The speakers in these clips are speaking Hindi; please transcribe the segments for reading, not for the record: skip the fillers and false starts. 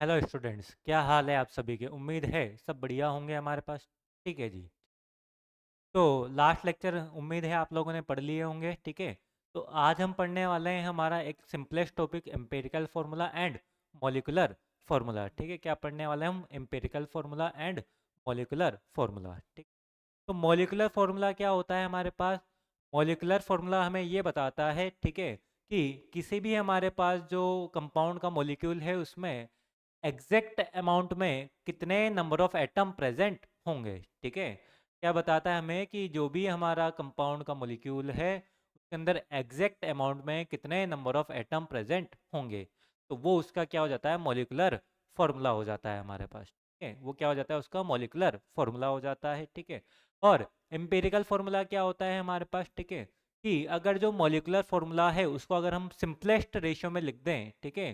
हेलो स्टूडेंट्स, क्या हाल है आप सभी के। उम्मीद है सब बढ़िया होंगे हमारे पास। ठीक है जी। तो लास्ट लेक्चर उम्मीद है आप लोगों ने पढ़ लिए होंगे। ठीक है। तो आज हम पढ़ने वाले हैं हमारा एक simplest topic empirical formula and molecular formula. ठीक है, क्या पढ़ने वाले हैं हम? Empirical formula and molecular formula. ठीक। तो मॉलिकुलर फार्मूला क्या होता है हमारे पास? मॉलिकुलर फार्मूला हमें ये बताता है, ठीक है, कि किसी भी हमारे पास जो कंपाउंड का मॉलिक्यूल है उसमें एग्जैक्ट अमाउंट में कितने नंबर ऑफ एटम प्रेजेंट होंगे। ठीक है। क्या बताता है हमें कि जो भी हमारा कंपाउंड का मॉलिक्यूल है उसके अंदर एग्जैक्ट अमाउंट में कितने नंबर ऑफ एटम प्रेजेंट होंगे। तो वो उसका क्या हो जाता है? मॉलिकुलर फॉर्मूला हो जाता है हमारे पास। ठीक है, वो क्या हो जाता है? उसका मॉलिकुलर फॉर्मूला हो जाता है। ठीक है। और एम्पिरिकल फॉर्मूला क्या होता है हमारे पास? ठीक है, कि अगर जो मॉलिकुलर फॉर्मूला है उसको अगर हम सिंपलेस्ट रेशियो में लिख दें, ठीक है,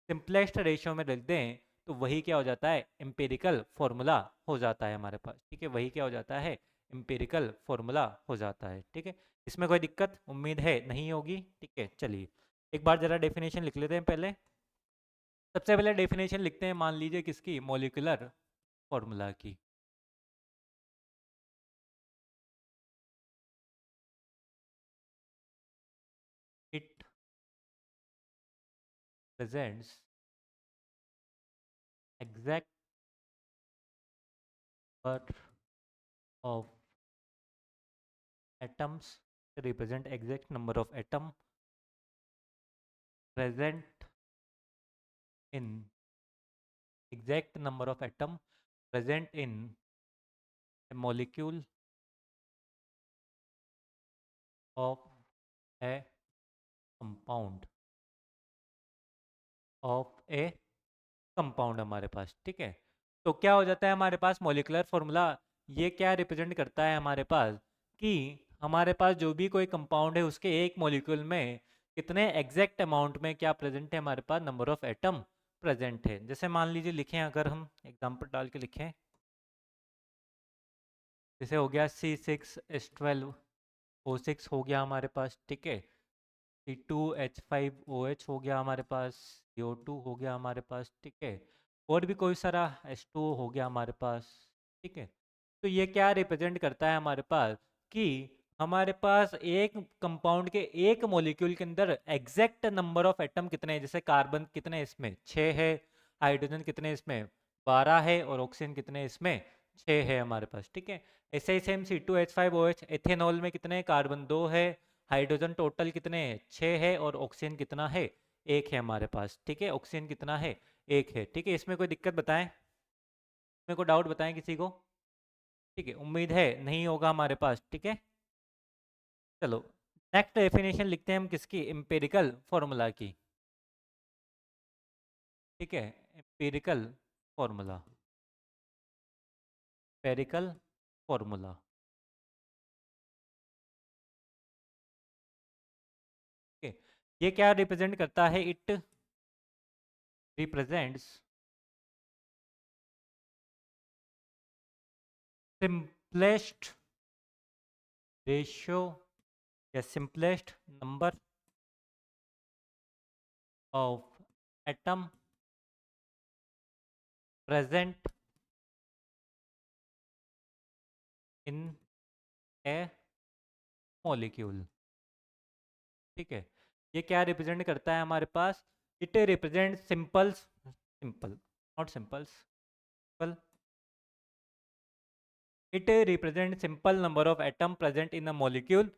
सिंपलेस्ट रेशियो में लिख दें, तो वही क्या हो जाता है? एम्पिरिकल फॉर्मूला हो जाता है हमारे पास। ठीक है, वही क्या हो जाता है? एम्पिरिकल फॉर्मूला हो जाता है। ठीक है, इसमें कोई दिक्कत उम्मीद है नहीं होगी। ठीक है, चलिए एक बार जरा डेफिनेशन लिख लेते हैं पहले। सबसे पहले डेफिनेशन लिखते हैं, मान लीजिए किसकी? मॉलिकुलर फॉर्मूला की। It presents exact number of atoms, represent exact number of atom present in exact number of atom present in a molecule of a compound of a compound हमारे पास। ठीक है, तो क्या हो जाता है हमारे पास? मॉलिकुलर फॉर्मूला ये क्या रिप्रेजेंट करता है हमारे पास? कि हमारे पास जो भी कोई कंपाउंड है उसके एक मॉलिक्यूल में कितने एग्जैक्ट अमाउंट में क्या प्रेजेंट है हमारे पास? नंबर ऑफ एटम प्रेजेंट है। जैसे मान लीजिए लिखें, अगर हम एग्जांपल डाल के लिखें, जैसे हो गया C6H12O6 हो गया हमारे पास। ठीक है, C2H5OH हो गया हमारे पास, CO2 हो गया हमारे पास। ठीक है, और भी कोई सारा H2O हो गया हमारे पास। ठीक है, तो ये क्या रिप्रेजेंट करता है हमारे पास? कि हमारे पास एक कंपाउंड के एक मॉलिक्यूल के अंदर एग्जैक्ट नंबर ऑफ एटम कितने हैं। जैसे कार्बन कितने इसमें? 6 है। हाइड्रोजन कितने इसमें? 12 है। और ऑक्सीजन कितने इसमें? 6 है हमारे पास। ठीक है, ऐसे ही सेम C2H5OH, एथेनॉल में कितने? कार्बन 2 है। हाइड्रोजन टोटल कितने हैं? 6 है। और ऑक्सीजन कितना है? 1 है हमारे पास। ठीक है, ऑक्सीजन कितना है? 1 है। ठीक है, इसमें कोई दिक्कत बताएं, मेरे को डाउट बताएं किसी को। ठीक है, उम्मीद है नहीं होगा हमारे पास। ठीक है, चलो नेक्स्ट डेफिनेशन लिखते हैं हम किसकी? एम्पिरिकल फॉर्मूला की। ठीक है, एम्पिरिकल फॉर्मूला, एम्पिरिकल फॉर्मूला। ठीक है, ये क्या रिप्रेजेंट करता है? इट रिप्रेजेंट्स सिंपलेस्ट रेशियो या simplest number of atom present in a molecule. ठीक है, ये क्या रिप्रेजेंट करता है हमारे पास? It represent simples, simple not simples, simple, it represent simple number of atom present in a molecule.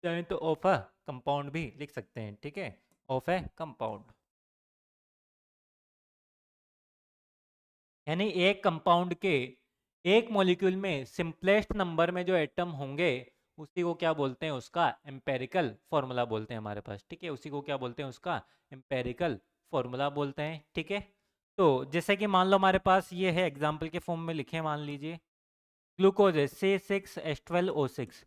चाहे तो ऑफ अ कंपाउंड भी लिख सकते हैं। ठीक है, ऑफ ए कंपाउंड, यानी एक कंपाउंड के एक मॉलिक्यूल में सिंपलेस्ट नंबर में जो एटम होंगे उसी को क्या बोलते हैं? उसका एम्पेरिकल फॉर्मूला बोलते हैं हमारे पास। ठीक है, उसी को क्या बोलते हैं? उसका एम्पेरिकल फॉर्मूला बोलते हैं। ठीक है, तो जैसे कि मान लो हमारे पास ये है, एग्जाम्पल के फॉर्म में लिखे, मान लीजिए ग्लूकोज है C6H12O6।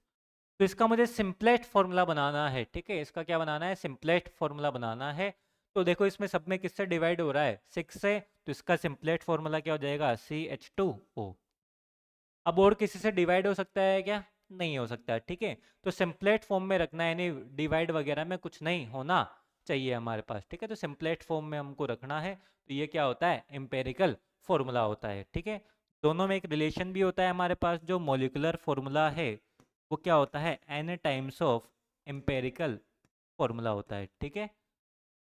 तो इसका मुझे सिंपलेस्ट फॉर्मूला बनाना है। ठीक है, इसका क्या बनाना है? सिंपलेस्ट फॉर्मूला बनाना है। तो देखो इसमें सब में किससे डिवाइड हो रहा है? 6 से। तो इसका सिंपलेस्ट फॉर्मूला क्या हो जाएगा? CH2O। अब और किसी से डिवाइड हो सकता है क्या? नहीं हो सकता। ठीक है, तो सिंपलेट फॉर्म में रखना है, यानी डिवाइड वगैरह में कुछ नहीं होना चाहिए हमारे पास, ठीक है। तो सिंपलेस्ट फॉर्म में हमको रखना है, तो ये क्या होता है, एम्पेरिकल फॉर्मूला होता है, ठीक है। दोनों में एक रिलेशन भी होता है हमारे पास, जो मोलिकुलर फॉर्मूला है वो क्या होता है, n times of empirical formula होता है, ठीक है।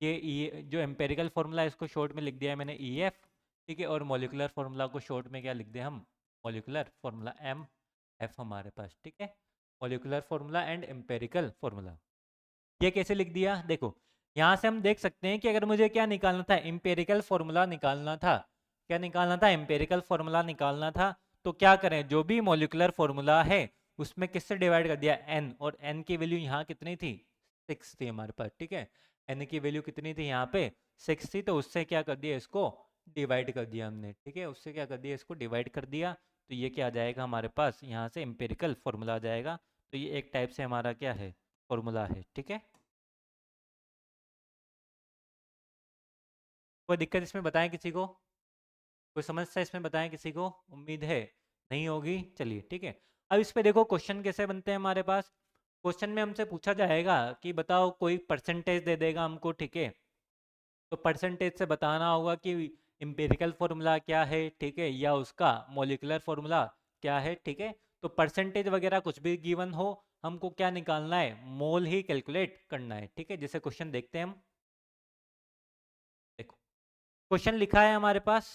ये जो एम्पेरिकल फॉर्मूला है इसको शॉर्ट में लिख दिया है मैंने EF, ठीक है। और मोलिकुलर फॉर्मूला को शॉर्ट में क्या लिख दिया हम, मोलिकुलर फॉर्मूला MF हमारे पास, ठीक है। Molecular formula and empirical formula, ये कैसे लिख दिया, देखो यहाँ से हम देख सकते हैं कि अगर मुझे क्या निकालना था, एम्पेरिकल फॉर्मूला निकालना था, क्या निकालना था, एम्पेरिकल फॉर्मूला निकालना था। तो क्या करें, जो भी मोलिकुलर फॉर्मूला है उसमें किससे डिवाइड कर दिया, n, और n की वैल्यू यहाँ कितनी थी, 6 थी हमारे पास, ठीक है। n की वैल्यू कितनी थी यहाँ पे, 6 थी, तो उससे क्या कर दिया, इसको डिवाइड कर दिया हमने, ठीक है। उससे क्या कर दिया, इसको डिवाइड कर दिया, तो ये क्या आ जाएगा हमारे पास, यहाँ से एम्पेरिकल फॉर्मूला आ जाएगा। तो ये एक टाइप से हमारा क्या है, फॉर्मूला है, ठीक है। कोई दिक्कत इसमें बताएं किसी को, कोई समस्या इसमें बताएं किसी को, उम्मीद है नहीं होगी, चलिए ठीक है। अब इस पे देखो क्वेश्चन कैसे बनते हैं हमारे पास। क्वेश्चन में हमसे पूछा जाएगा कि बताओ, कोई परसेंटेज दे देगा हमको, ठीक है। तो परसेंटेज से बताना होगा कि एम्पिरिकल फॉर्मूला क्या है, ठीक है, या उसका मॉलिक्यूलर फॉर्मूला क्या है, ठीक है। तो परसेंटेज वगैरह कुछ भी गिवन हो, हमको क्या निकालना है, मोल ही कैलकुलेट करना है, ठीक है। जैसे क्वेश्चन देखते हैं हम, देखो क्वेश्चन लिखा है हमारे पास,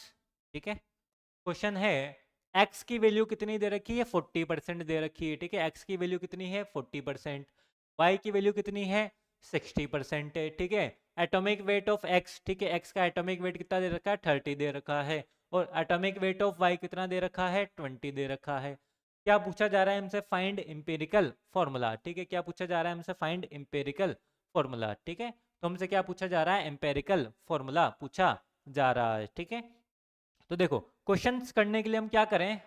ठीक है। क्वेश्चन है, x की वैल्यू कितनी दे रखी है, 40% दे रखी है, ठीक है। x की वैल्यू कितनी है, 40%। y की वैल्यू कितनी है, 60% है, ठीक है। एटॉमिक वेट ऑफ x, ठीक है, x का एटॉमिक वेट कितना दे रखा है, 30 दे रखा है। और एटॉमिक वेट ऑफ y कितना दे रखा है, 20 दे रखा है। क्या पूछा जा रहा है हमसे, फाइंड एम्पिरिकल फॉर्मूला, ठीक है। क्या पूछा जा रहा है हमसे, फाइंड एम्पिरिकल फॉर्मूला, ठीक है। तो हमसे क्या पूछा जा रहा है, एम्पेरिकल फॉर्मूला पूछा जा रहा है, ठीक है। तो देखो क्वेश्चंस करने के लिए हम क्या करें,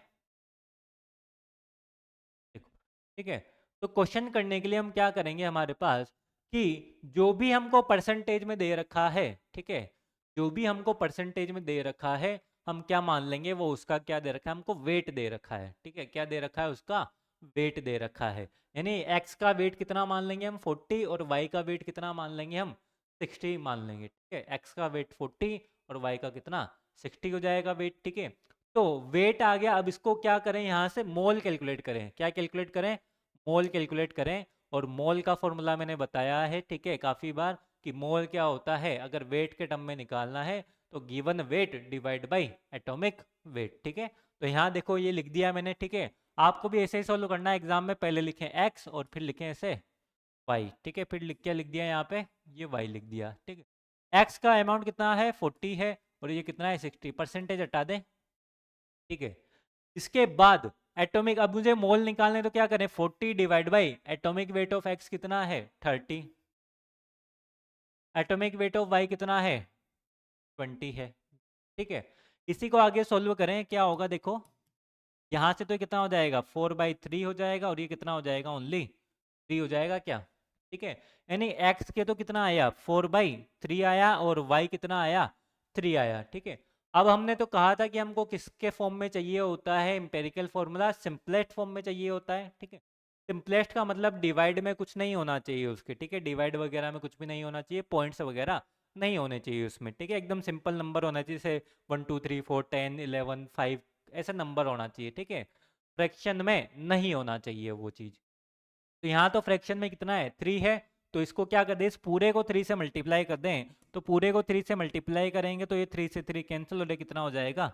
देखो ठीक है। तो क्वेश्चन करने के लिए हम क्या करेंगे, हमारे पास कि जो भी हमको परसेंटेज में दे रखा है, ठीक है, जो भी हमको परसेंटेज में दे रखा है, हम क्या मान लेंगे, वो उसका क्या दे रखा है, हमको वेट दे रखा है, ठीक है। क्या दे रखा है, उसका वेट दे रखा है। यानी x का वेट कितना मान लेंगे हम, 40, और y का वेट कितना मान लेंगे हम, 60 मान लेंगे, ठीक है। x का वेट 40 और y का कितना, 60 हो जाएगा वेट, ठीक है। तो वेट आ गया, अब इसको क्या करें, यहाँ से मोल कैलकुलेट करें, क्या कैलकुलेट करें, मोल कैलकुलेट करें। और मोल का फॉर्मूला मैंने बताया है, ठीक है, काफ़ी बार, कि मोल क्या होता है, अगर वेट के टर्म में निकालना है तो given weight divide by atomic weight, ठीक है। तो यहाँ देखो ये लिख दिया मैंने, ठीक है। आपको भी ऐसे ही सॉल्व करना है एग्जाम में, पहले लिखें x और फिर लिखें ऐसे y, ठीक है। फिर लिख दिया यहाँ पे, ये y लिख दिया, ठीक है। x का अमाउंट कितना है, 40 है, और ये कितना है, 60, परसेंटेज हटा दें, ठीक है। इसके बाद एटॉमिक, अब मुझे मोल निकालने, तो क्या करें, 40 divide by atomic weight of x कितना है, 30, एटॉमिक वेट ऑफ y कितना है, 20 है, ठीक है। इसी को आगे सोल्व करें, क्या होगा देखो, यहाँ से तो कितना हो जाएगा, 4/3 हो जाएगा, और ये कितना हो जाएगा, ओनली 3 हो जाएगा क्या, ठीक है। यानी x के तो कितना आया, 4/3 आया, और y कितना आया, 3 आया, ठीक है। अब हमने तो कहा था कि हमको किसके फॉर्म में चाहिए होता है, एम्पेरिकल फॉर्मूला सिंपलेस्ट फॉर्म में चाहिए होता है, ठीक है। सिंपलेस्ट का मतलब डिवाइड में कुछ नहीं होना चाहिए उसके, ठीक है, डिवाइड वगैरह में कुछ भी नहीं होना चाहिए, पॉइंट्स वगैरह नहीं होने चाहिए उसमें, ठीक है। एकदम सिंपल नंबर होना चाहिए, जैसे 1 2 3 4 10 11 5 ऐसा नंबर होना चाहिए, ठीक है। फ्रैक्शन में नहीं होना चाहिए वो चीज़। तो यहाँ तो फ्रैक्शन में कितना है, 3 है, तो इसको क्या कर दें, इस पूरे को 3 से मल्टीप्लाई कर दें। तो पूरे को 3 से मल्टीप्लाई करेंगे तो ये 3 से 3 कैंसिल हो जाए, कितना हो जाएगा,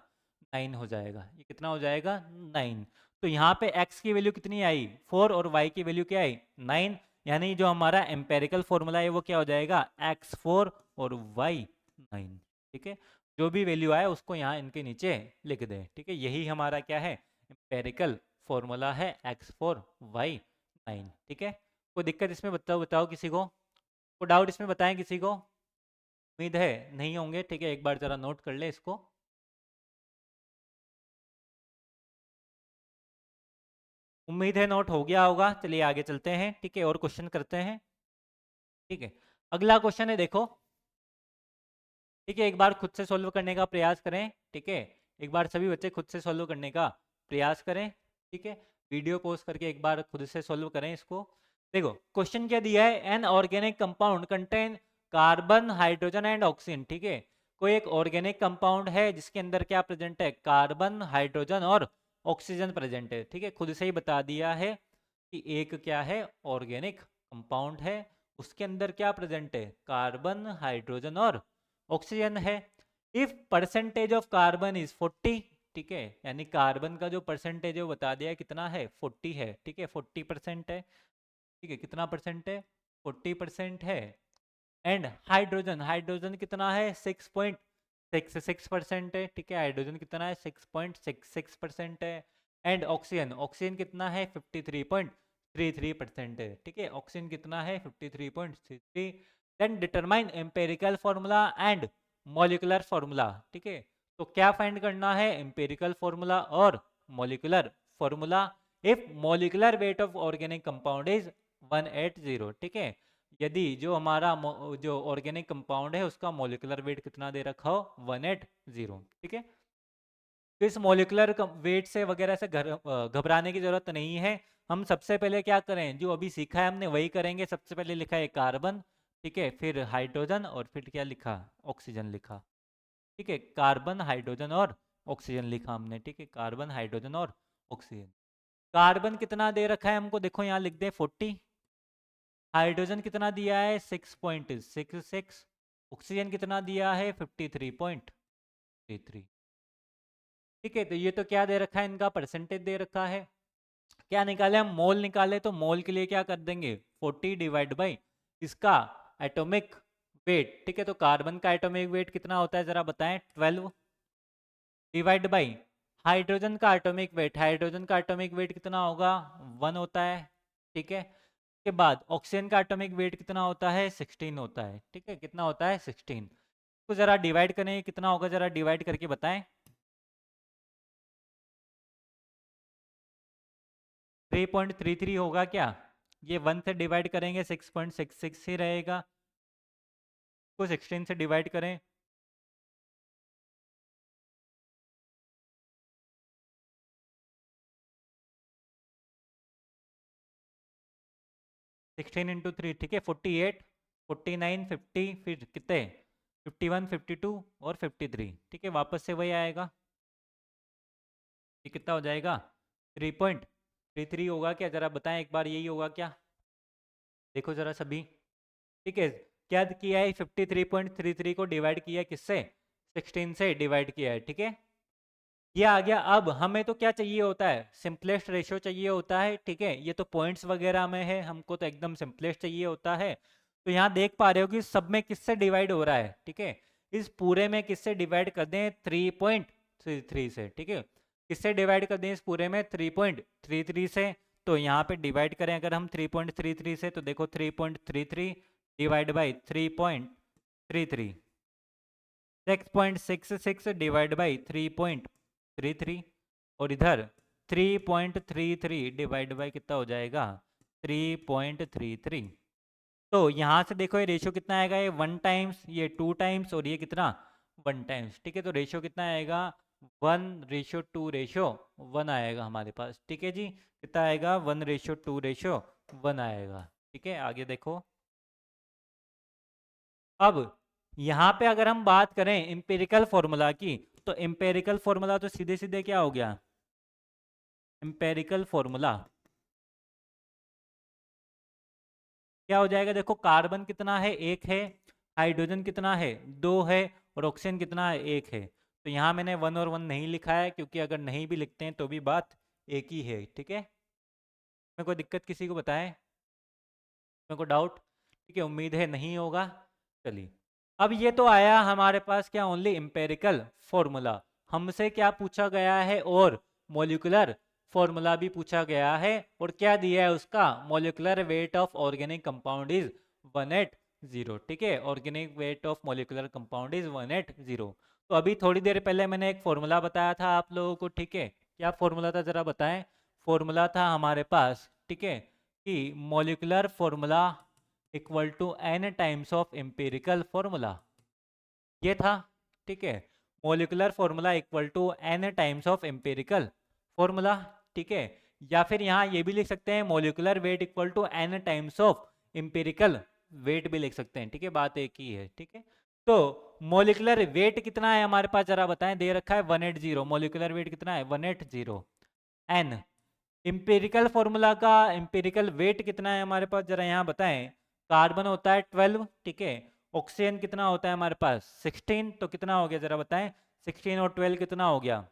9 हो जाएगा, ये कितना हो जाएगा, 9। तो यहाँ पे x की वैल्यू कितनी आई, 4, और y की वैल्यू क्या आई, 9। यानी जो हमारा एम्पेरिकल फॉर्मूला है वो क्या हो जाएगा, x4 और y9, ठीक है। जो भी वैल्यू आए उसको यहाँ इनके नीचे लिख दें, ठीक है। यही हमारा क्या है, एम्पेरिकल फॉर्मूला है, x4 y9, ठीक है। कोई दिक्कत इसमें बताओ, बताओ किसी को, कोई डाउट इसमें बताएं किसी को, उम्मीद है नहीं होंगे, ठीक है। एक बार जरा नोट कर ले इसको, उम्मीद है नोट हो गया होगा। चलिए आगे चलते हैं, ठीक है, और क्वेश्चन करते हैं, ठीक है। अगला क्वेश्चन है, देखो, ठीक है, एक बार खुद से सॉल्व करने का प्रयास करें, ठीक है। एक बार सभी बच्चे खुद से सॉल्व करने का प्रयास करें, ठीक है। वीडियो पॉज करके एक बार खुद से सॉल्व करें इसको। देखो क्वेश्चन क्या दिया है, an organic compound contain carbon, hydrogen and oxygen, ठीक है। कोई एक ऑर्गेनिक कंपाउंड है जिसके अंदर क्या प्रेजेंट है, कार्बन, हाइड्रोजन और ऑक्सीजन प्रेजेंट है, ठीक है। खुद से ही बता दिया है कि एक क्या है, ऑर्गेनिक कंपाउंड है, उसके अंदर क्या प्रेजेंट है, कार्बन, हाइड्रोजन और ऑक्सीजन है। If percentage of carbon is 40, ठीक है, यानी कार्बन का जो परसेंटेज है वो बता दिया कितना है, 40 है, ठीक है, 40% है, ठीक है। कितना परसेंट है, 40% है। एंड हाइड्रोजन, हाइड्रोजन कितना है, 6.66% है, ठीक है। हाइड्रोजन कितना है, 6.66% है। एंड ऑक्सीजन, ऑक्सीजन कितना है, 53.33% है, ठीक है। ऑक्सीजन कितना है, 53.33। Then determine empirical formula and molecular formula, ठीक है। तो क्या फाइंड करना है, एम्पेरिकल फॉर्मूला और molecular formula. If molecular weight of organic compound is 180, ठीक है। यदि जो हमारा जो ऑर्गेनिक कंपाउंड है उसका मॉलिकुलर वेट कितना दे रखा हो, 180, ठीक है। तो इस मॉलिकुलर वेट से वगैरह से घबराने की जरूरत नहीं है। हम सबसे पहले क्या करें, जो अभी सीखा है हमने वही करेंगे। सबसे पहले लिखा है कार्बन, ठीक है, फिर हाइड्रोजन और फिर क्या लिखा, ऑक्सीजन लिखा, ठीक है। कार्बन, हाइड्रोजन और ऑक्सीजन लिखा हमने, ठीक है। कार्बन, हाइड्रोजन और ऑक्सीजन। कार्बन कितना दे रखा है हमको, देखो यहाँ लिख दे 40। हाइड्रोजन कितना दिया है, 6.66। ऑक्सीजन कितना दिया है, 53.33, ठीक है। तो ये तो क्या दे रखा है, इनका परसेंटेज दे रखा है। क्या निकाले हम, मोल निकाले। तो मोल के लिए क्या कर देंगे, 40 डिवाइड बाई इसका एटॉमिक वेट, ठीक है। तो कार्बन का एटॉमिक वेट कितना होता है जरा बताएं, 12 डिवाइड बाई हाइड्रोजन का एटॉमिक वेट, हाइड्रोजन का एटॉमिक वेट कितना होगा, 1 होता है, ठीक है। के बाद ऑक्सीजन का एटॉमिक वेट कितना होता है, 16 होता है, ठीक है। कितना होता है, 16। तो जरा डिवाइड करें, कितना होगा जरा डिवाइड करके बताएं। 3.33 होगा क्या, ये 1 से डिवाइड करेंगे 6.66 ही रहेगा। को 16 से डिवाइड करें, 16 × 3, ठीक है, 48, 49, 50, फिर कितने, 51, 52 और 53, ठीक है। वापस से वही आएगा, ये कितना हो जाएगा, 3.33 होगा क्या, जरा बताएं एक बार, यही होगा क्या, देखो जरा सभी, ठीक है। क्या किया है, 53.33 को डिवाइड किया किससे, 16 से डिवाइड किया है, ठीक है। ये आ गया। अब हमें तो क्या चाहिए होता है, सिंपलेस्ट रेशियो चाहिए होता है, ठीक है। ये तो पॉइंट्स वगैरह में है, हमको तो एकदम सिंपलेस्ट चाहिए होता है। तो यहाँ देख पा रहे हो कि सब में किससे डिवाइड हो रहा है, ठीक है। इस पूरे में किससे डिवाइड कर दें, 3.33 से, ठीक है। किससे डिवाइड कर दें इस पूरे में, 3.33 से। तो यहाँ पे डिवाइड करें अगर हम 3.33 से, तो देखो 3.33 डिवाइड बाई 3.33, 6.66 डिवाइड बाई 3.33, और इधर 3.33 डिवाइड बाई कितना हो जाएगा, 3.33। तो यहाँ से देखो ये रेशियो कितना आएगा, ये 1 टाइम्स, ये 2 टाइम्स, और ये कितना 1 टाइम्स, ठीक है। तो रेशियो कितना आएगा, 1:2:1 आएगा हमारे पास, ठीक है जी। कितना आएगा, 1:2:1 आएगा, ठीक है। आगे देखो। अब यहाँ पे अगर हम बात करें एम्पिरिकल फॉर्मूला की, तो एम्पेरिकल फॉर्मूला तो सीधे सीधे क्या हो गया, एम्पेरिकल फॉर्मूला क्या हो जाएगा, देखो कार्बन कितना है, 1 है, हाइड्रोजन कितना है, 2 है, और ऑक्सीजन कितना है, 1 है। तो यहाँ मैंने 1 और 1 नहीं लिखा है, क्योंकि अगर नहीं भी लिखते हैं तो भी बात एक ही है, ठीक है। मैं कोई दिक्कत किसी को बताएं, मेरे को डाउट, ठीक है, उम्मीद है नहीं होगा। चलिए, अब ये तो आया हमारे पास क्या, ओनली एम्पेरिकल फॉर्मूला। हमसे क्या पूछा गया है, और मॉलिक्यूलर फॉर्मूला भी पूछा गया है, और क्या दिया है उसका, molecular weight of organic compound is 180, ठीक है। Organic weight of molecular compound is 180। तो अभी थोड़ी देर पहले मैंने एक फॉर्मूला बताया था आप लोगों को, ठीक है। क्या फॉर्मूला था जरा बताएं। फॉर्मूला था हमारे पास, ठीक है, कि molecular formula equal to n times of empirical formula, ये था, ठीक है। Molecular formula equal to n times of empirical formula, ठीक है। या फिर यहाँ ये भी लिख सकते हैं, molecular weight equal to n times of empirical weight भी लिख सकते हैं, ठीक है, बात एक ही है, ठीक है। तो मोलिकुलर वेट कितना है हमारे पास जरा बताएं, दे रखा है 180, मोलिकुलर वेट कितना है 180। एन इंपेरिकल फॉर्मूला का इंपेरिकल वेट कितना है हमारे पास जरा यहाँ बताएं। कार्बन होता है 12, ठीक है, ऑक्सीजन कितना होता है हमारे पास 16, तो कितना हो गया जरा बताएं, 16 और 12 कितना हो गया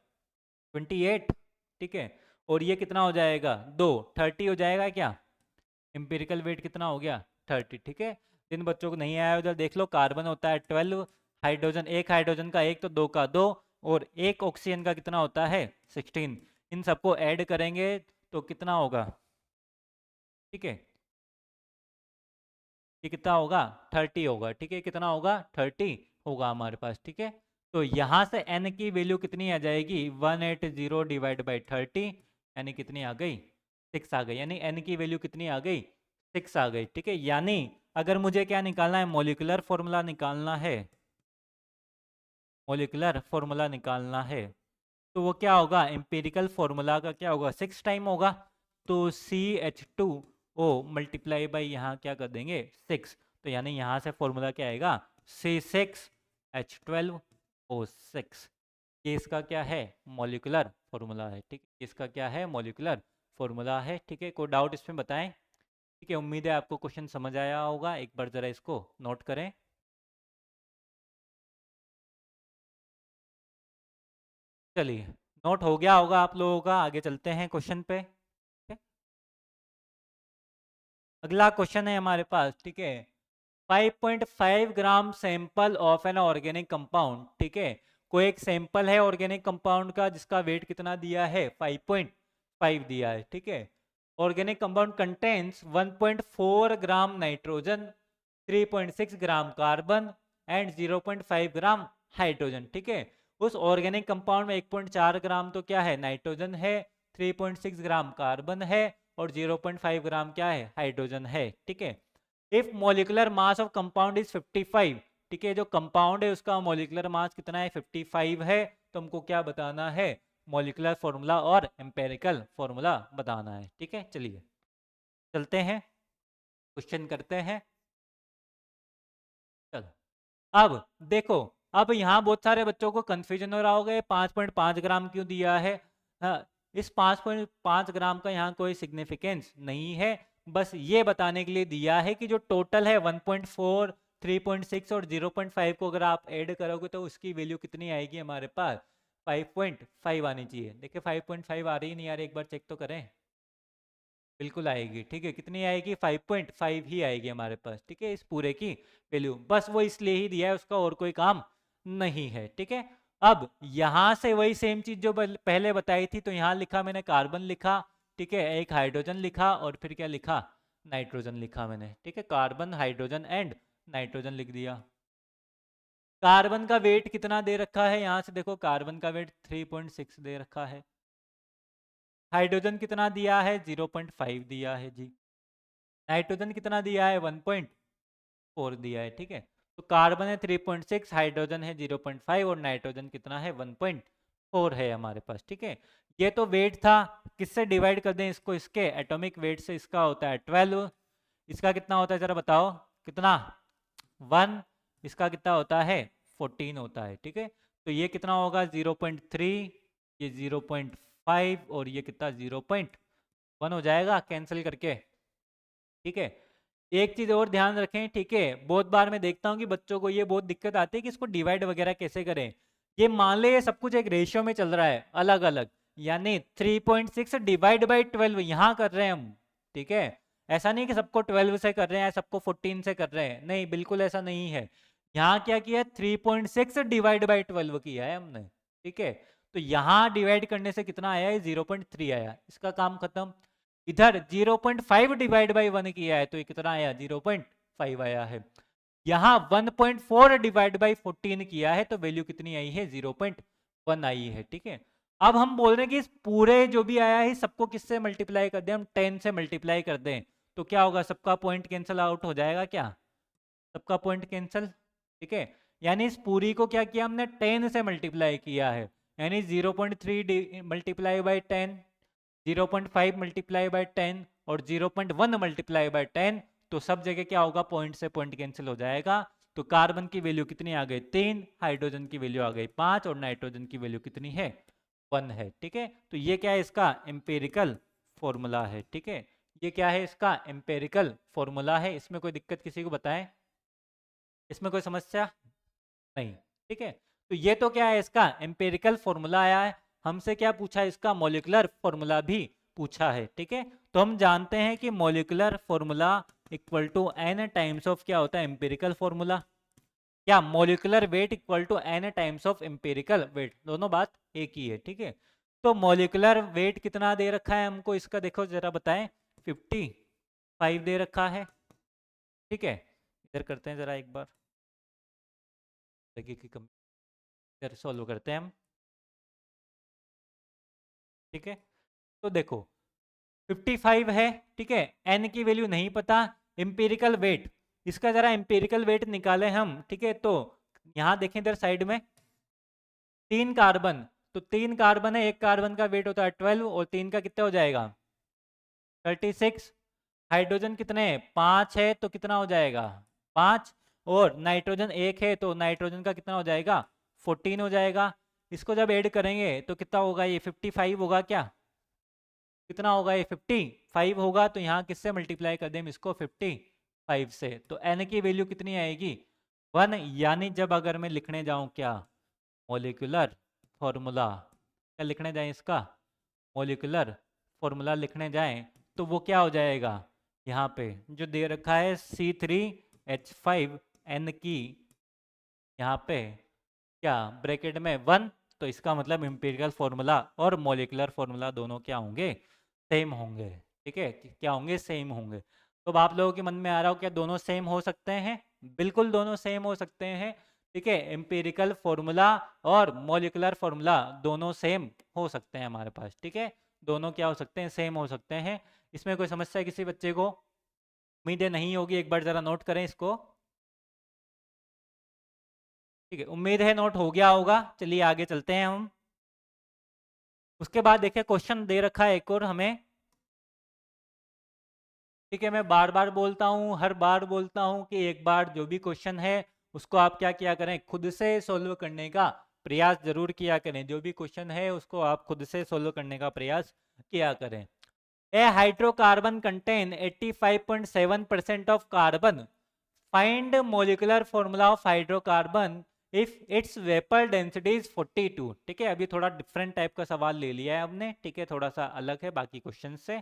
28, ठीक है। और ये कितना हो जाएगा 2, 30 हो जाएगा क्या, इंपेरिकल वेट कितना हो गया 30, ठीक है। जिन बच्चों को नहीं आया उधर देख लो, कार्बन होता है 12, हाइड्रोजन एक हाइड्रोजन का एक तो दो का दो, और एक ऑक्सीजन का कितना होता है 16। इन सबको ऐड करेंगे तो कितना होगा, ठीक है, ये कितना होगा 30 होगा, ठीक है, कितना होगा 30 होगा हमारे पास, ठीक है। तो यहाँ से n की वैल्यू कितनी आ जाएगी 180 डिवाइड बाई 30, यानी कितनी आ गई 6 आ गई, यानी n की वैल्यू कितनी आ गई 6 आ गई, ठीक है। यानी अगर मुझे क्या निकालना है, मोलिकुलर फॉर्मूला निकालना है, मोलिकुलर फॉर्मूला निकालना है, तो वो क्या होगा, एम्पिरिकल फॉर्मूला का क्या होगा 6 टाइम होगा, तो CH2O मल्टीप्लाई बाई यहाँ क्या कर देंगे 6, तो यानी यहाँ से फॉर्मूला क्या आएगा C6H12O6। ये इसका क्या है मॉलिकुलर फॉर्मूला है, ठीक है, इसका क्या है मॉलिकुलर फॉर्मूला है, ठीक है। कोई डाउट इसमें बताएं, ठीक है, उम्मीद है आपको क्वेश्चन समझ आया होगा, एक बार ज़रा इसको नोट करें। चलिए, नोट हो गया होगा आप लोगों का, आगे चलते हैं क्वेश्चन पे, ठीक है? अगला क्वेश्चन है हमारे पास, ठीक है, 5.5 gram sample of an organic compound, ठीक है, कोई एक सैंपल है ऑर्गेनिक कंपाउंड का जिसका वेट कितना दिया है 5.5 दिया है, ठीक है। Organic compound contains 1.4 gram nitrogen, 3.6 gram carbon and 0.5 gram hydrogen, ठीक है। उस ऑर्गेनिक कंपाउंड में 1.4 ग्राम तो क्या है नाइट्रोजन है, 3.6 ग्राम कार्बन है, और 0.5 ग्राम क्या है हाइड्रोजन है, ठीक है। If molecular mass of compound is 55, ठीक है, जो कंपाउंड है उसका मोलिकुलर मास कितना है 55 है, तो हमको क्या बताना है मोलिकुलर फॉर्मूला और एम्पेरिकल फॉर्मूला बताना है, ठीक है। चलिए चलते हैं क्वेश्चन करते हैं। चलो अब देखो, अब यहाँ बहुत सारे बच्चों को कंफ्यूजन हो रहा होगा 5.5 ग्राम क्यों दिया है। हाँ, इस 5.5 ग्राम का यहाँ कोई सिग्निफिकेंस नहीं है, बस ये बताने के लिए दिया है कि जो टोटल है 1.4, 3.6 और 0.5 को अगर आप ऐड करोगे तो उसकी वैल्यू कितनी आएगी हमारे पास 5.5 आनी चाहिए। देखिए 5.5 आ रही नहीं आ रही, एक बार चेक तो करें, बिल्कुल आएगी, ठीक है, कितनी आएगी 5.5 ही आएगी हमारे पास, ठीक है, इस पूरे की वैल्यू, बस वो इसलिए ही दिया है, उसका और कोई काम नहीं है, ठीक है। अब यहां से वही सेम चीज जो पहले बताई थी, तो यहाँ लिखा मैंने कार्बन लिखा, ठीक है, एक हाइड्रोजन लिखा, और फिर क्या लिखा नाइट्रोजन लिखा मैंने, ठीक है, कार्बन हाइड्रोजन एंड नाइट्रोजन लिख दिया। कार्बन का वेट कितना दे रखा है, यहां से देखो कार्बन का वेट 3.6 दे रखा है, हाइड्रोजन कितना दिया है 0.5 दिया है जी, नाइट्रोजन कितना दिया है 1.4 दिया है, ठीक है। तो कार्बन है 3.6, हाइड्रोजन है 0.5 और नाइट्रोजन कितना है 1.4 है हमारे पास, ठीक है। ये तो वेट था, किससे डिवाइड कर दें इसको, इसके एटॉमिक वेट से, इसका होता है 12, इसका कितना होता है जरा बताओ कितना 1, इसका कितना होता है 14 होता है, ठीक है। तो ये कितना होगा 0.3, ये 0.5 और ये कितना 0.1 हो जाएगा कैंसिल करके, ठीक है। एक चीज और ध्यान रखें, ठीक है, बहुत बार मैं देखता हूँ कि बच्चों को ये बहुत दिक्कत आती है कि इसको डिवाइड वगैरह कैसे करें। ये मान ले ये सब कुछ एक रेशियो में चल रहा है अलग अलग, यानी 3.6 डिवाइड बाई 12 यहाँ कर रहे हैं हम, ठीक है। ऐसा नहीं कि सबको 12 से कर रहे हैं, सबको 14 से कर रहे हैं, नहीं बिल्कुल ऐसा नहीं है। यहाँ क्या किया 3.6 डिवाइड बाई 12 किया है हमने, ठीक है। तो यहाँ डिवाइड करने से कितना आया है 0.3 आया, इसका काम खत्म। इधर 0.5 डिवाइड बाई 1 किया है, तो ये कितना आया 0.5 आया है। यहाँ 1.4 डिवाइड बाई 14 किया है, तो वैल्यू कितनी आई है 0.1 आई है, ठीक है। अब हम बोल रहे हैं कि इस पूरे जो भी आया है सबको किससे मल्टीप्लाई कर दें, हम 10 से मल्टीप्लाई कर दें, तो क्या होगा सबका पॉइंट कैंसिल आउट हो जाएगा क्या, सबका पॉइंट कैंसिल, ठीक है। यानी इस पूरी को क्या किया हमने 10 से मल्टीप्लाई किया है, यानी 0.3 मल्टीप्लाई बाई 10, 0.5 मल्टीप्लाई बाई 10 और 0.1 मल्टीप्लाई बाई 10, तो सब जगह क्या होगा, पॉइंट से पॉइंट कैंसिल हो जाएगा। तो कार्बन की वैल्यू कितनी आ गई 3, हाइड्रोजन की वैल्यू आ गई 5 और नाइट्रोजन की वैल्यू कितनी है 1 है। ठीक है, तो ये क्या है इसका एम्पेरिकल फॉर्मूला है। ठीक है, ये क्या है इसका एम्पेरिकल फॉर्मूला है। इसमें कोई दिक्कत किसी को बताएं, इसमें कोई समस्या नहीं। ठीक है, तो ये तो क्या है इसका एम्पेरिकल फॉर्मूला आया है। हमसे क्या पूछा है, इसका मॉलिक्यूलर फॉर्मूला भी पूछा है। ठीक है, तो हम जानते हैं कि molecular formula equal to n times of क्या होता है एम्पेरिकल फॉर्मूला, क्या molecular weight equal to n times of empirical weight, दोनों बात एक ही है। ठीक है, तो मॉलिक्यूलर वेट कितना दे रखा है हमको, इसका देखो जरा बताएं, 55 दे रखा है। ठीक है, इधर करते हैं जरा एक बार, देखिए कि इधर सॉल्व करते हैं हम। ठीक है, तो देखो 55 है। ठीक है, एन की वैल्यू नहीं पता, एम्पिरिकल वेट, इसका जरा एम्पिरिकल वेट निकालें हम। ठीक है, तो यहाँ देखें इधर साइड में 3 कार्बन, तो 3 कार्बन है, एक कार्बन का वेट होता है 12 और 3 का कितना हो जाएगा 36। हाइड्रोजन कितने 5 है, तो कितना हो जाएगा 5, और नाइट्रोजन 1 है तो नाइट्रोजन का कितना हो जाएगा 14 हो जाएगा। इसको जब ऐड करेंगे तो कितना होगा, ये 55 होगा क्या, कितना होगा ये 55 होगा। तो यहाँ किससे मल्टीप्लाई कर दें इसको 55 से, तो एन की वैल्यू कितनी आएगी 1। यानी जब अगर मैं लिखने जाऊँ क्या मॉलिक्यूलर फॉर्मूला, क्या लिखने जाएं इसका मॉलिक्यूलर फॉर्मूला लिखने जाएं, तो वो क्या हो जाएगा, यहाँ पे जो दे रखा है C3H5N की, यहाँ पे क्या ब्रैकेट में 1, तो इसका मतलब एम्पिरिकल फॉर्मूला और मॉलिक्यूलर फॉर्मूला दोनों क्या होंगे सेम होंगे। ठीक है, क्या होंगे सेम होंगे। तो अब आप लोगों के मन में आ रहा हो क्या दोनों सेम हो सकते हैं, बिल्कुल दोनों सेम हो सकते हैं। ठीक है, एम्पिरिकल फॉर्मूला और मॉलिक्यूलर फॉर्मूला दोनों सेम हो सकते हैं हमारे पास। ठीक है, दोनों क्या हो सकते हैं सेम हो सकते हैं। इसमें कोई समस्या किसी बच्चे को, उम्मीद है नहीं होगी, एक बार जरा नोट करें इसको। ठीक है, उम्मीद है नोट हो गया होगा। चलिए आगे चलते हैं हम। उसके बाद देखिए क्वेश्चन दे रखा है एक और हमें। ठीक है, मैं बार बार बोलता हूँ, हर बार बोलता हूँ कि एक बार जो भी क्वेश्चन है उसको आप क्या किया करें, खुद से सोल्व करने का प्रयास जरूर किया करें। जो भी क्वेश्चन है उसको आप खुद से सोल्व करने का प्रयास किया करें। A hydrocarbon contain 85.7% of carbon, find molecular formula of hydrocarbon if its vapour density is 42। ठीक है, अभी थोड़ा डिफरेंट टाइप का सवाल ले लिया है हमने। ठीक है, थोड़ा सा अलग है बाकी क्वेश्चन से।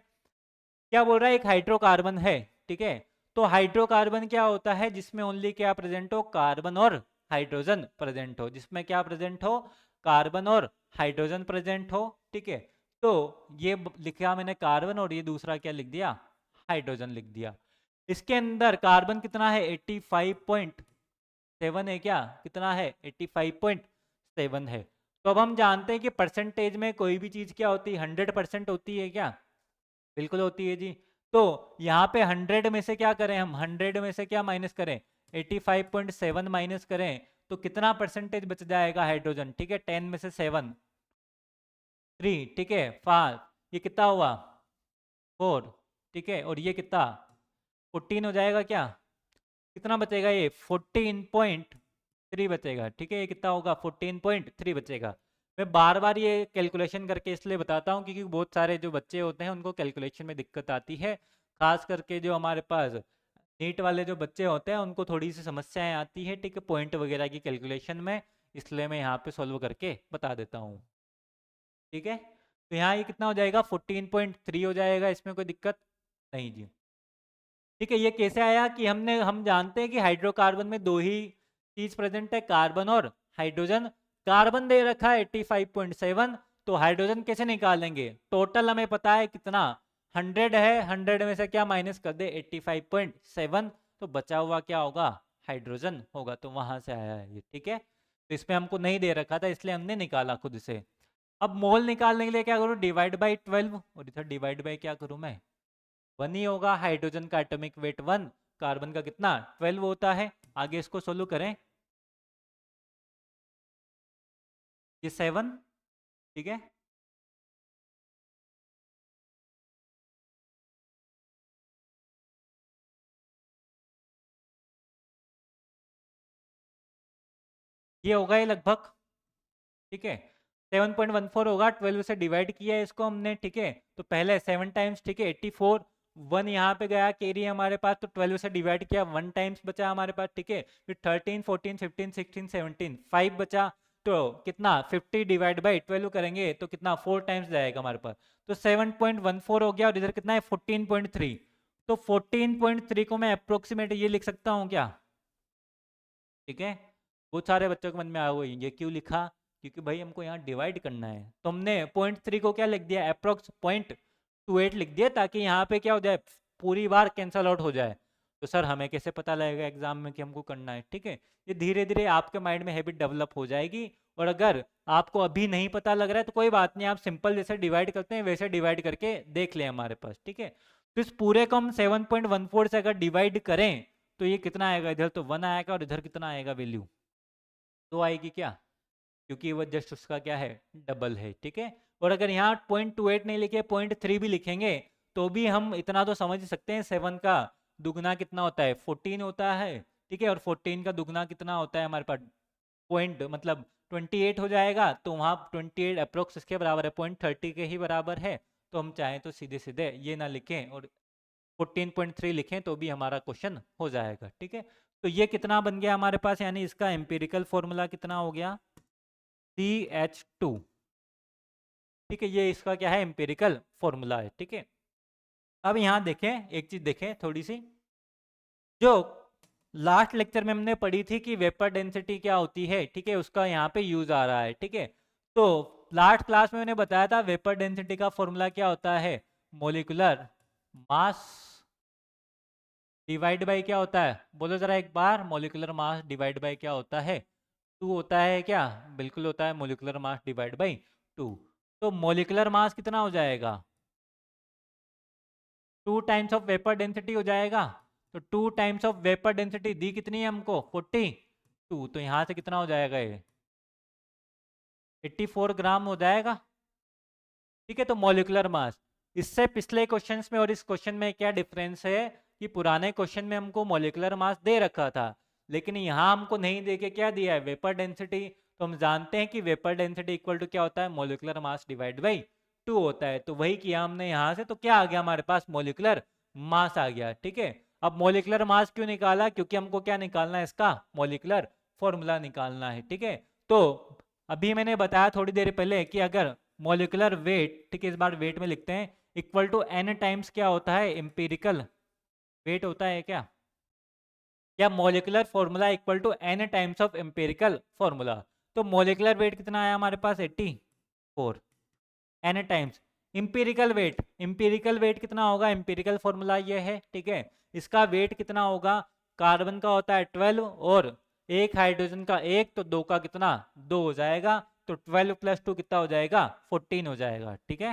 क्या बोल रहा है, एक हाइड्रोकार्बन है। ठीक है, तो हाइड्रोकार्बन क्या होता है, जिसमें ओनली क्या प्रेजेंट हो, कार्बन और हाइड्रोजन प्रेजेंट हो, जिसमें क्या प्रेजेंट हो, कार्बन और हाइड्रोजन प्रेजेंट हो। ठीक है, तो ये लिखा मैंने कार्बन और ये दूसरा क्या लिख दिया हाइड्रोजन लिख दिया। इसके अंदर कार्बन कितना है 85.7 है, क्या कितना है 85.7 है। तो अब हम जानते हैं कि परसेंटेज में कोई भी चीज क्या होती है 100% होती है, क्या बिल्कुल होती है जी। तो यहाँ पे 100 में से क्या करें हम, 100 में से क्या माइनस करें 85.7 माइनस करें, तो कितना परसेंटेज बच जाएगा हाइड्रोजन। ठीक है, 10 में से 7 3, ठीक है 5, ये कितना हुआ 4। ठीक है, और ये कितना 14 हो जाएगा क्या, कितना बचेगा ये 14.3 बचेगा। ठीक है, ये कितना होगा 14.3 बचेगा। मैं बार बार ये कैलकुलेशन करके इसलिए बताता हूँ क्योंकि बहुत सारे जो बच्चे होते हैं उनको कैलकुलेशन में दिक्कत आती है। खास करके जो हमारे पास नीट वाले जो बच्चे होते हैं उनको थोड़ी सी समस्याएं आती है। ठीक है, पॉइंट वगैरह की कैलकुलेशन में, इसलिए मैं यहाँ पे सॉल्व करके बता देता हूँ। ठीक है, तो यहाँ ये कितना हो जाएगा 14.3 हो जाएगा, इसमें कोई दिक्कत नहीं जी। ठीक है, ये कैसे आया कि हम जानते हैं कि हाइड्रोकार्बन में दो ही चीज प्रेजेंट है, कार्बन और हाइड्रोजन। कार्बन दे रखा है 85.7, तो हाइड्रोजन कैसे निकालेंगे, टोटल हमें पता है कितना 100 है, 100 में से क्या माइनस कर दे 85.7, तो बचा हुआ क्या होगा हाइड्रोजन होगा, तो वहां से आया है ये। ठीक है, तो इसमें हमको नहीं दे रखा था इसलिए हमने निकाला खुद से। अब मोल निकालने के लिए क्या करूँ, डिवाइड बाई 12, और इधर डिवाइड बाई क्या करूँ मैं 1 ही होगा। हाइड्रोजन का एटॉमिक वेट 1, कार्बन का कितना 12 होता है। आगे इसको सोल्व करें, ये 7। ठीक है, ये होगा ये लगभग, ठीक है 7.14 होगा, 12 से डिवाइड किया है इसको हमने, ठीक है तो पहले 7 टाइम्स, ठीक है 84, 1 यहाँ पे गया कैरी हमारे पास, तो 12 से डिवाइड किया, 1 टाइम्स बचा हमारे पास, ठीक है फिर 13 14 15 16 17 5 बचा, तो कितना 50 डिवाइड बाई 12 करेंगे तो कितना 4 टाइम्स जाएगा हमारे पास, तो 7.14 हो गया, और इधर कितना है 14.3, तो 14.3 को मैं अप्रोक्सीमेट ये लिख सकता हूँ क्या, ठीक है बहुत सारे बच्चों के मन में आ गई ये क्यों लिखा, क्योंकि भाई हमको यहाँ डिवाइड करना है, तो हमने 0.3 को क्या लिख दिया अप्रोक्स 0.28 लिख दिया, ताकि यहाँ पे क्या हो जाए पूरी बार कैंसल आउट हो जाए। तो सर हमें कैसे पता लगेगा एग्जाम में कि हमको करना है, ठीक है ये धीरे धीरे आपके माइंड में हैबिट डेवलप हो जाएगी, और अगर आपको अभी नहीं पता लग रहा है तो कोई बात नहीं, आप सिंपल जैसे डिवाइड करते हैं वैसे डिवाइड करके देख लें हमारे पास, ठीक है तो इस पूरे को हम 7.14 से अगर डिवाइड करें तो ये कितना आएगा, इधर तो 1 आएगा और इधर कितना आएगा वैल्यू, तो आएगी क्या, क्योंकि वो जस्ट उसका क्या है डबल है, ठीक है और अगर यहाँ 0.28 नहीं लिखे 0.3 भी लिखेंगे तो भी हम इतना तो समझ ही सकते हैं, 7 का दुगना कितना होता है 14 होता है, ठीक है और 14 का दुगना कितना होता है हमारे पास पॉइंट मतलब 28 हो जाएगा, तो वहाँ 28 अप्रोक्स इसके बराबर है 0.30 के ही बराबर है, तो हम चाहें तो सीधे सीधे ये ना लिखें और 14.3 लिखें तो भी हमारा क्वेश्चन हो जाएगा, ठीक है तो ये कितना बन गया हमारे पास, यानी इसका एम्पिरिकल फॉर्मूला कितना हो गया CH2, ठीक है ये इसका क्या है एम्पिरिकल फॉर्मूला है, ठीक है अब यहाँ देखें एक चीज देखें थोड़ी सी, जो लास्ट लेक्चर में हमने पढ़ी थी कि वेपर डेंसिटी क्या होती है, ठीक है उसका यहाँ पे यूज आ रहा है, ठीक है तो लास्ट क्लास में मैंने बताया था वेपर डेंसिटी का फॉर्मूला क्या होता है, मोलिकुलर मास डिवाइड बाय क्या होता है, बोलो जरा एक बार, मोलिकुलर मास डिवाइड बाय क्या होता है, 2 होता है क्या, बिल्कुल होता है मोलिकुलर मास डिवाइड बाय 2, तो मोलिकुलर मास कितना हो जाएगा 2 टाइम्स ऑफ वेपर डेंसिटी हो जाएगा, तो 2 टाइम्स ऑफ वेपर डेंसिटी दी कितनी है हमको 42, तो यहाँ से कितना हो जाएगा ये 84 ग्राम हो जाएगा, ठीक है तो मॉलिक्यूलर मास, इससे पिछले क्वेश्चंस में और इस क्वेश्चन में क्या डिफरेंस है कि पुराने क्वेश्चन में हमको मॉलिक्यूलर मास दे रखा था, लेकिन यहाँ हमको नहीं दे के क्या दिया है वेपर डेंसिटी, तो हम जानते हैं कि वेपर डेंसिटी इक्वल टू क्या होता है मॉलिक्यूलर मास डिवाइड बाई 2 होता है, तो वही किया हमने यहाँ से, तो क्या आ गया हमारे पास मॉलिक्यूलर मास आ गया, ठीक है अब मॉलिक्यूलर मास क्यों निकाला, क्योंकि हमको क्या निकालना है इसका मॉलिक्यूलर फॉर्मूला निकालना है, ठीक है तो अभी मैंने बताया थोड़ी देर पहले कि अगर मॉलिकुलर वेट, ठीक है इस बार वेट में लिखते हैं, इक्वल टू n टाइम्स क्या होता है एम्पिरिकल वेट होता है क्या, या molecular formula equal to n times of empirical formula, तो मॉलिकुलर वेट कितना आया हमारे पास 84 n टाइम्स इंपेरिकल वेट कितना होगा, इंपेरिकल फॉर्मूला ये है, ठीक है इसका वेट कितना होगा, कार्बन का होता है 12 और एक हाइड्रोजन का एक, तो 2 का कितना 2 हो जाएगा, तो 12 प्लस 2 कितना हो जाएगा 14 हो जाएगा, ठीक है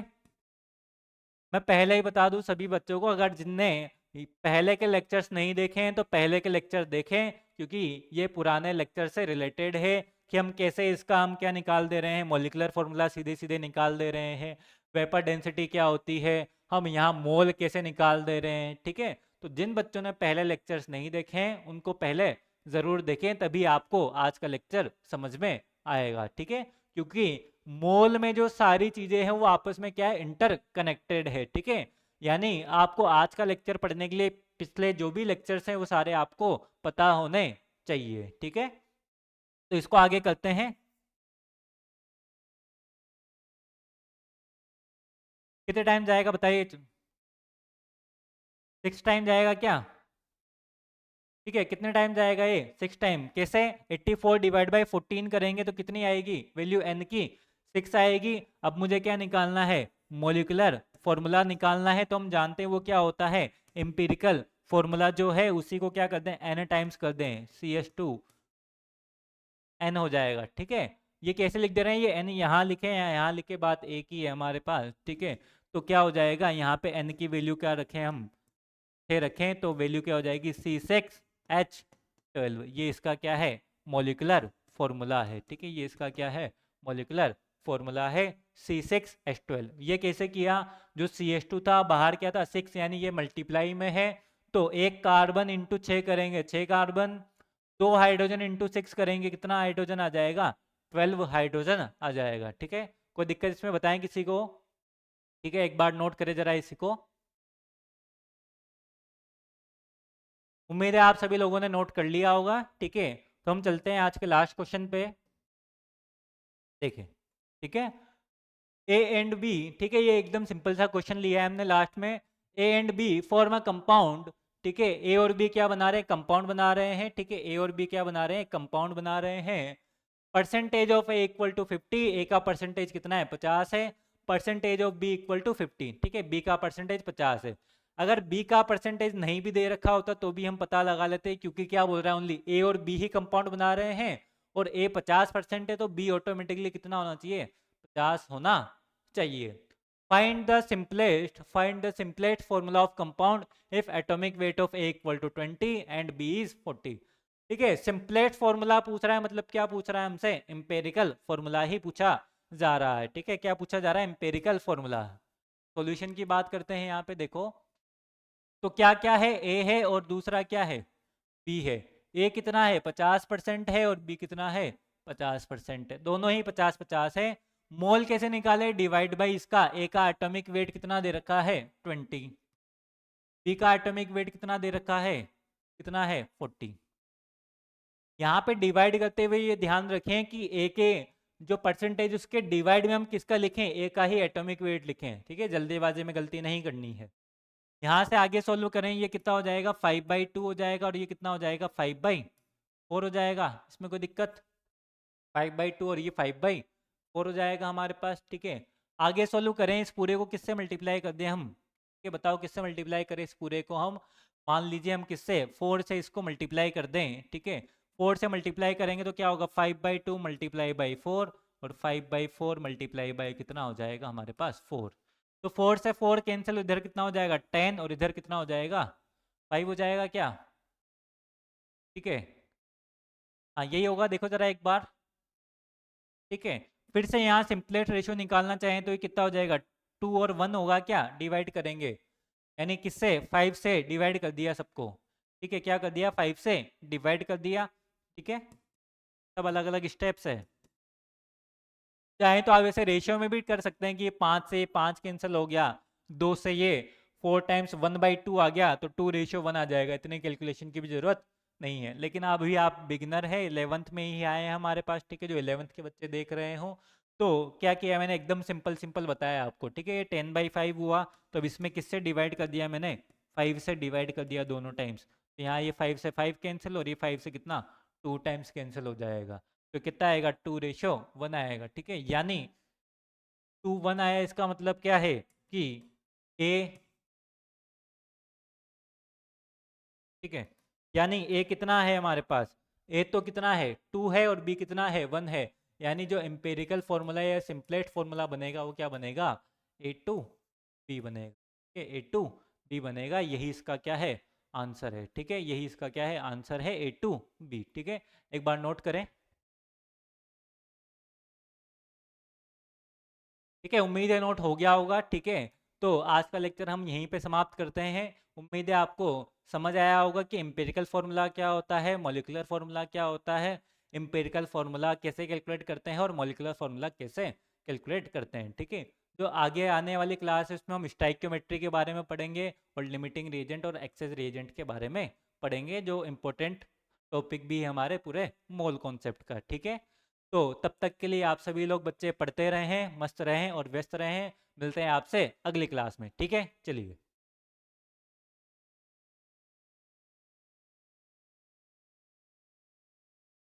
मैं पहले ही बता दूं सभी बच्चों को, अगर जिनने पहले के लेक्चर्स नहीं देखे हैं तो पहले के लेक्चर देखें, क्योंकि ये पुराने लेक्चर से रिलेटेड है कि हम कैसे इसका हम क्या निकाल दे रहे हैं मॉलिक्यूलर फॉर्मूला सीधे सीधे निकाल दे रहे हैं, वेपर डेंसिटी क्या होती है, हम यहाँ मोल कैसे निकाल दे रहे हैं, ठीक है तो जिन बच्चों ने पहले लेक्चर्स नहीं देखे हैं उनको पहले ज़रूर देखें, तभी आपको आज का लेक्चर समझ में आएगा, ठीक है क्योंकि मोल में जो सारी चीजें हैं वो आपस में क्या है इंटर कनेक्टेड है, ठीक है यानी आपको आज का लेक्चर पढ़ने के लिए पिछले जो भी लेक्चर्स हैं वो सारे आपको पता होने चाहिए, ठीक है तो इसको आगे करते हैं, कितने टाइम जाएगा बताइए, 6 टाइम जाएगा क्या, ठीक है कितने टाइम जाएगा ये 6 टाइम, कैसे 84 डिवाइड बाई 14 करेंगे तो कितनी आएगी वैल्यू n की 6 आएगी, अब मुझे क्या निकालना है मोलिकुलर फॉर्मूला निकालना है, तो हम जानते हैं वो क्या होता है एम्पिरिकल फॉर्मूला जो है उसी को क्या कर दें n टाइम्स कर दें CH2 n हो जाएगा, ठीक है ये कैसे लिख दे रहे हैं, ये n यहाँ लिखे या यहाँ लिखे बात एक ही है हमारे पास, ठीक है तो क्या हो जाएगा यहाँ पे n की वैल्यू क्या रखें हम 6 रखें, तो वैल्यू क्या हो जाएगी C6H12, ये इसका क्या है मॉलिकुलर फॉर्मूला है, ठीक है ये इसका क्या है मॉलिकुलर फॉर्मूला है C6H12, ये कैसे किया, जो CH2 था बाहर क्या था 6, यानी ये मल्टीप्लाई में है, तो एक कार्बन इंटू 6 करेंगे 6 कार्बन, 2 हाइड्रोजन इंटू 6 करेंगे कितना हाइड्रोजन आ जाएगा, 12 हाइड्रोजन आ जाएगा। ठीक है, कोई दिक्कत इसमें बताएं किसी को? ठीक है, एक बार नोट करें जरा इसी को। उम्मीद है आप सभी लोगों ने नोट कर लिया होगा। ठीक है, तो हम चलते हैं आज के लास्ट क्वेश्चन पे। देखें, ठीक है, ए एंड बी, ठीक है, ये एकदम सिंपल सा क्वेश्चन लिया है हमने लास्ट में। A and B form a compound. ठीक है, ए और बी क्या बना रहे हैं, कंपाउंड बना रहे हैं। ठीक है, ए और बी क्या बना रहे हैं, कंपाउंड बना रहे हैं। Percentage of A equal to 50, A का परसेंटेज कितना है, 50 है। Percentage of B equal to 50, ठीक है, बी का परसेंटेज 50 है। अगर बी का परसेंटेज नहीं भी दे रखा होता तो भी हम पता लगा लेते, क्योंकि क्या बोल रहा है, ओनली ए और बी ही कंपाउंड बना रहे हैं, और ए 50% है, तो बी ऑटोमेटिकली कितना होना चाहिए, 50 होना चाहिए। Find the simplest formula of compound if atomic weight of A equal to 20 and B is 40। ठीक है, सिंपलेस्ट फॉर्मूला पूछ रहा है, मतलब क्या पूछ रहा है हमसे, एम्पेरिकल फॉर्मूला ही पूछा जा रहा है। ठीक है, क्या पूछा जा रहा है, एम्पेरिकल फॉर्मूला। सॉल्यूशन की बात करते हैं यहाँ पे, देखो तो क्या क्या है, ए है और दूसरा क्या है, बी है। ए कितना है, 50% है, और बी कितना है, 50% है, दोनों ही 50-50 है। मोल कैसे निकाले, डिवाइड बाई इसका, ए का एटॉमिक वेट कितना दे रखा है, 20, बी का एटॉमिक वेट कितना दे रखा है, कितना है, 40। यहाँ पे डिवाइड करते हुए ये ध्यान रखें कि ए के जो परसेंटेज उसके डिवाइड में हम किसका लिखें, ए का ही एटॉमिक वेट लिखें। ठीक है, जल्दीबाजी में गलती नहीं करनी है। यहाँ से आगे सोल्व करें, ये कितना हो जाएगा, 5/2 हो जाएगा, और ये कितना हो जाएगा, 5/4 हो जाएगा। इसमें कोई दिक्कत, 5/2 और ये 5/4 हो जाएगा हमारे पास। ठीक है, आगे सोल्व करें, इस पूरे को किससे मल्टीप्लाई कर दें हम, ये बताओ किससे मल्टीप्लाई करें इस पूरे को हम, मान लीजिए हम किससे, 4 से इसको मल्टीप्लाई कर दें। ठीक है, 4 से मल्टीप्लाई करेंगे तो क्या होगा, 5/2 मल्टीप्लाई बाई 4, और 5/4 मल्टीप्लाई बाई कितना हो जाएगा हमारे पास, 4। तो 4 से 4 कैंसिल, इधर कितना हो जाएगा, 10, और इधर कितना हो जाएगा, 5 हो जाएगा क्या। ठीक है, हाँ यही होगा, देखो जरा एक बार। ठीक है, फिर से यहाँ सिंपलेस्ट रेशियो निकालना चाहें तो ये कितना हो जाएगा, 2 और 1 होगा क्या, डिवाइड करेंगे, यानी किससे, 5 से डिवाइड कर दिया सबको। ठीक है, क्या कर दिया, 5 से डिवाइड कर दिया। ठीक है, सब अलग अलग स्टेप्स है। चाहे तो आप ऐसे रेशियो में भी कर सकते हैं कि 5 से 5 कैंसिल हो गया, 2 से ये 4 टाइम्स 1/2 आ गया, तो 2:1 आ जाएगा। इतने कैलकुलेशन की भी जरूरत नहीं है। लेकिन अभी आप बिगिनर है, 11th में ही आए हैं हमारे पास। ठीक है, जो 11th के बच्चे देख रहे हो, तो क्या किया मैंने, एकदम सिंपल सिंपल बताया आपको। ठीक है, ये 10/5 हुआ, तो अब इसमें किससे डिवाइड कर दिया मैंने, 5 से डिवाइड कर दिया दोनों टाइम्स। तो यहाँ ये 5 से 5 कैंसिल, और ये 5 से कितना, 2 टाइम्स कैंसिल हो जाएगा। तो कितना आएगा, 2:1 आएगा। ठीक है, यानी 2:1 आया, इसका मतलब क्या है कि ए, ठीक है, यानी ए कितना है हमारे पास, ए तो कितना है, 2 है, और बी कितना है, 1 है। यानी जो एम्पेरिकल फॉर्मूला या सिंपलेस्ट फॉर्मूला बनेगा वो क्या बनेगा, A2B बनेगा। ठीक है, A2B बनेगा, यही इसका क्या है, आंसर है। ठीक है, यही इसका क्या है, आंसर है, A2B। ठीक है, एक बार नोट करें। ठीक है, उम्मीद है नोट हो गया होगा। ठीक है, तो आज का लेक्चर हम यहीं पे समाप्त करते हैं। उम्मीद है आपको समझ आया होगा कि एम्पिरिकल फार्मूला क्या होता है, मॉलिक्यूलर फार्मूला क्या होता है, एम्पिरिकल फार्मूला कैसे कैलकुलेट करते हैं, और मॉलिक्यूलर फार्मूला कैसे कैलकुलेट करते हैं। ठीक है, जो आगे आने वाली क्लास है उसमें हम स्टाइक्योमेट्री के बारे में पढ़ेंगे, और लिमिटिंग रिएजेंट और एक्सेस रिएजेंट के बारे में पढ़ेंगे, जो इम्पोर्टेंट टॉपिक भी है हमारे पूरे मोल कॉन्सेप्ट का। ठीक है, तो तब तक के लिए आप सभी लोग बच्चे पढ़ते रहें, मस्त रहें और व्यस्त रहें। मिलते हैं आपसे अगली क्लास में। ठीक है, चलिए।